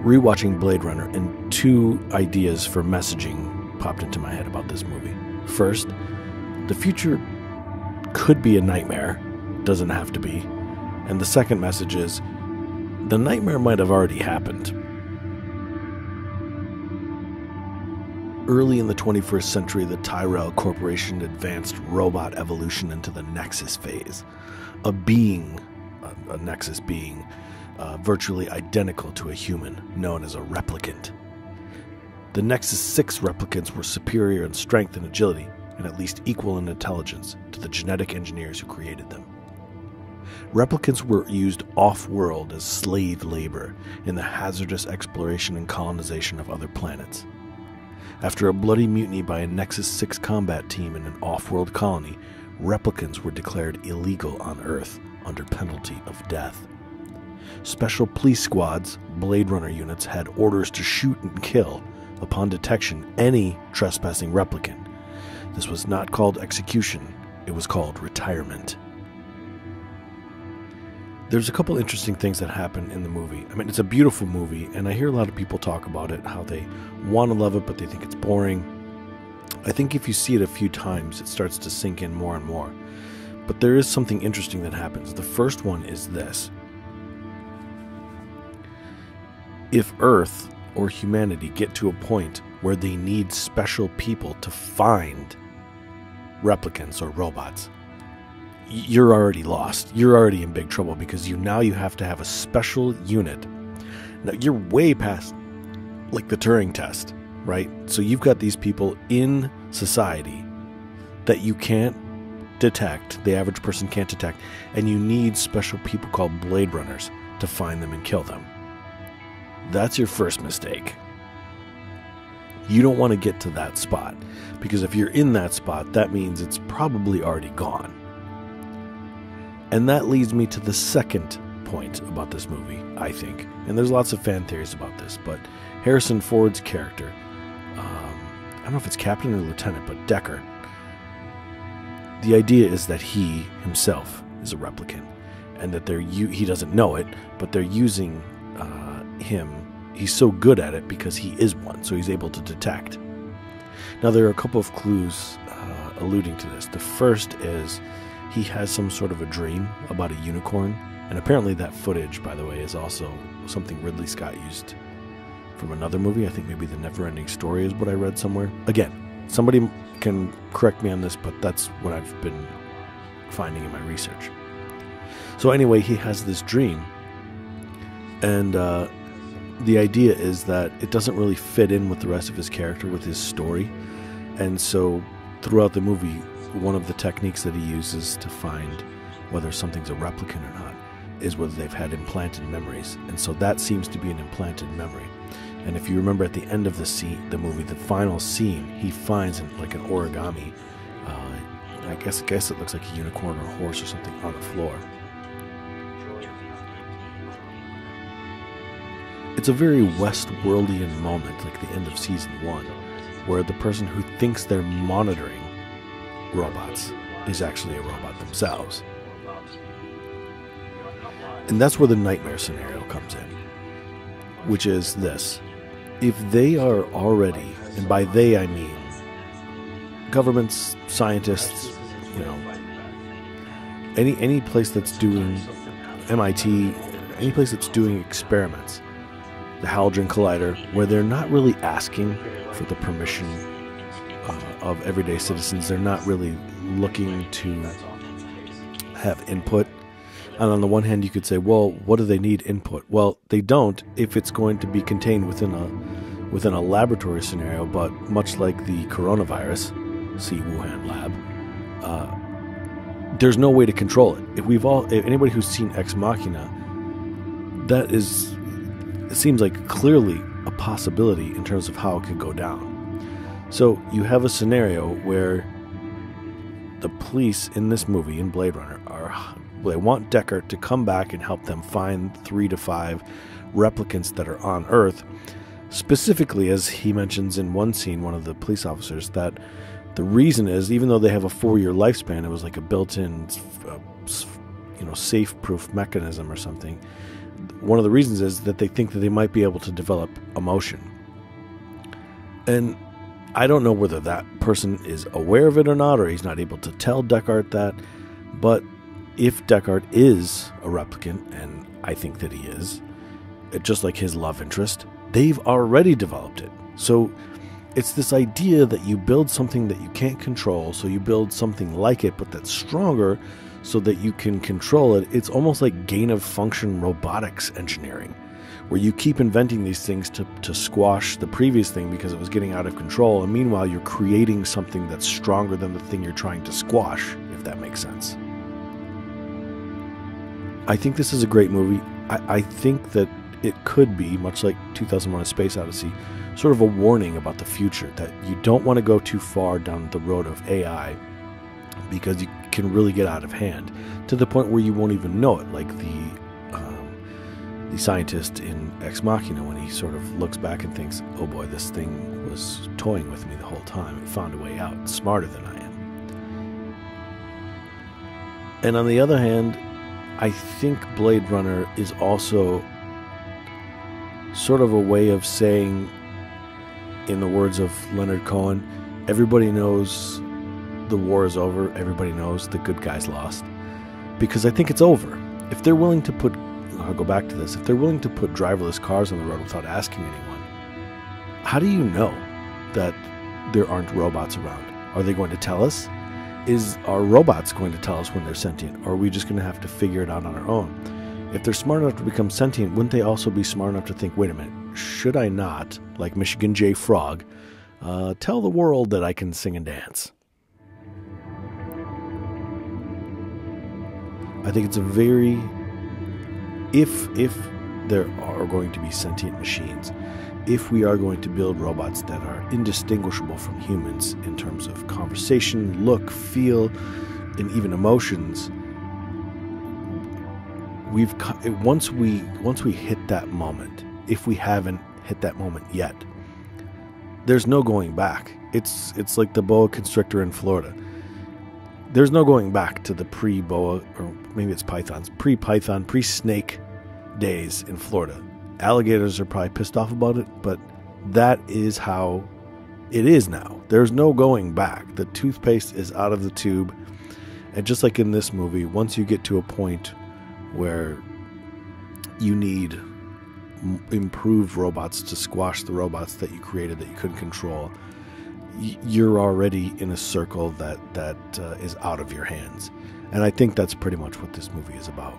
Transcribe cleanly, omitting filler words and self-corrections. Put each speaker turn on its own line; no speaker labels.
Rewatching Blade Runner, and two ideas for messaging popped into my head about this movie. First, the future could be a nightmare, doesn't have to be. And the second message is, the nightmare might have already happened. Early in the 21st century, the Tyrell Corporation advanced robot evolution into the Nexus phase. A Nexus being, virtually identical to a human, known as a replicant. The Nexus 6 replicants were superior in strength and agility, and at least equal in intelligence to the genetic engineers who created them. Replicants were used off-world as slave labor in the hazardous exploration and colonization of other planets. After a bloody mutiny by a Nexus 6 combat team in an off-world colony, replicants were declared illegal on Earth under penalty of death. Special police squads, Blade Runner units, had orders to shoot and kill, upon detection, any trespassing replicant. This was not called execution, it was called retirement. There's a couple interesting things that happen in the movie. I mean, it's a beautiful movie, and I hear a lot of people talk about it, how they want to love it, but they think it's boring. I think if you see it a few times, it starts to sink in more and more. But there is something interesting that happens. The first one is this. If Earth or humanity get to a point where they need special people to find replicants or robots, you're already lost. You're already in big trouble because now you have to have a special unit. Now, you're way past, like, the Turing test, right? So you've got these people in society that you can't detect, the average person can't detect, and you need special people called Blade Runners to find them and kill them. That's your first mistake. You don't want to get to that spot, because if you're in that spot, that means it's probably already gone. And that leads me to the second point about this movie, I think. And there's lots of fan theories about this, but Harrison Ford's character, I don't know if it's captain or lieutenant, but Deckard, the idea is that he himself is a replicant, and that he doesn't know it, but they're using him. He's so good at it because he is one, so he's able to detect. Now, there are a couple of clues alluding to this. The first is he has some sort of a dream about a unicorn, and apparently that footage, by the way, is also something Ridley Scott used from another movie. I think maybe The Never-Ending Story is what I read somewhere. Again, somebody can correct me on this, but that's what I've been finding in my research. So anyway, he has this dream, and the idea is that it doesn't really fit in with the rest of his character, with his story. And so throughout the movie, one of the techniques that he uses to find whether something's a replicant or not is whether they've had implanted memories. And so that seems to be an implanted memory. And if you remember at the end of the movie, the final scene, he finds like an origami, I guess it looks like a unicorn or a horse or something on the floor. It's a very Westworldian moment, like the end of season 1, where the person who thinks they're monitoring robots is actually a robot themselves. And that's where the nightmare scenario comes in, which is this. If they are already, and by they I mean governments, scientists, any place that's doing MIT, any place that's doing experiments, the Hadron Collider, where they're not really asking for the permission of everyday citizens. They're not really looking to have input. And on the one hand, you could say, well, what do they need input? Well, they don't if it's going to be contained within a laboratory scenario, but much like the coronavirus, see Wuhan lab, there's no way to control it. If anybody who's seen Ex Machina, it seems like clearly a possibility in terms of how it could go down. So you have a scenario where the police in this movie, in Blade Runner, they want Deckard to come back and help them find 3 to 5 replicants that are on Earth. Specifically, as he mentions in one scene, one of the police officers, that the reason is, even though they have a 4-year lifespan, it was like a built-in, safe-proof mechanism or something. one of the reasons is that they think that they might be able to develop emotion. And I don't know whether that person is aware of it or not, or he's not able to tell Deckard that. But if Deckard is a replicant, and I think that he is, just like his love interest, they've already developed it. So it's this idea that you build something that you can't control, so you build something like it, but that's stronger so that you can control it. It's almost like gain-of-function robotics engineering, where you keep inventing these things to squash the previous thing because it was getting out of control, and meanwhile you're creating something that's stronger than the thing you're trying to squash, if that makes sense. I think this is a great movie. I think that it could be, much like 2001: A Space Odyssey, sort of a warning about the future, that you don't want to go too far down the road of AI because you can really get out of hand to the point where you won't even know it, like the scientist in Ex Machina, when he sort of looks back and thinks, oh boy, this thing was toying with me the whole time. It found a way out. It's smarter than I am. And on the other hand, I think Blade Runner is also sort of a way of saying, in the words of Leonard Cohen, everybody knows the war is over. Everybody knows the good guys lost. Because I think it's over. If they're willing to put, I'll go back to this, if they're willing to put driverless cars on the road without asking anyone, how do you know that there aren't robots around? Are they going to tell us? Are robots going to tell us when they're sentient? Or are we just going to have to figure it out on our own? If they're smart enough to become sentient, wouldn't they also be smart enough to think, wait a minute, should I not, like Michigan J. Frog, tell the world that I can sing and dance? I think it's a very... If there are going to be sentient machines, if we are going to build robots that are indistinguishable from humans in terms of conversation, look, feel, and even emotions, once we hit that moment, if we haven't hit that moment yet, there's no going back. It's like the boa constrictor in Florida. There's no going back to the pre-boa, or maybe it's pythons, pre-python, pre-snake days in Florida. Alligators are probably pissed off about it, but that is how it is now. There's no going back. The toothpaste is out of the tube. And just like in this movie, once you get to a point where you need improved robots to squash the robots that you created that you couldn't control, you're already in a circle that is out of your hands. And I think that's pretty much what this movie is about.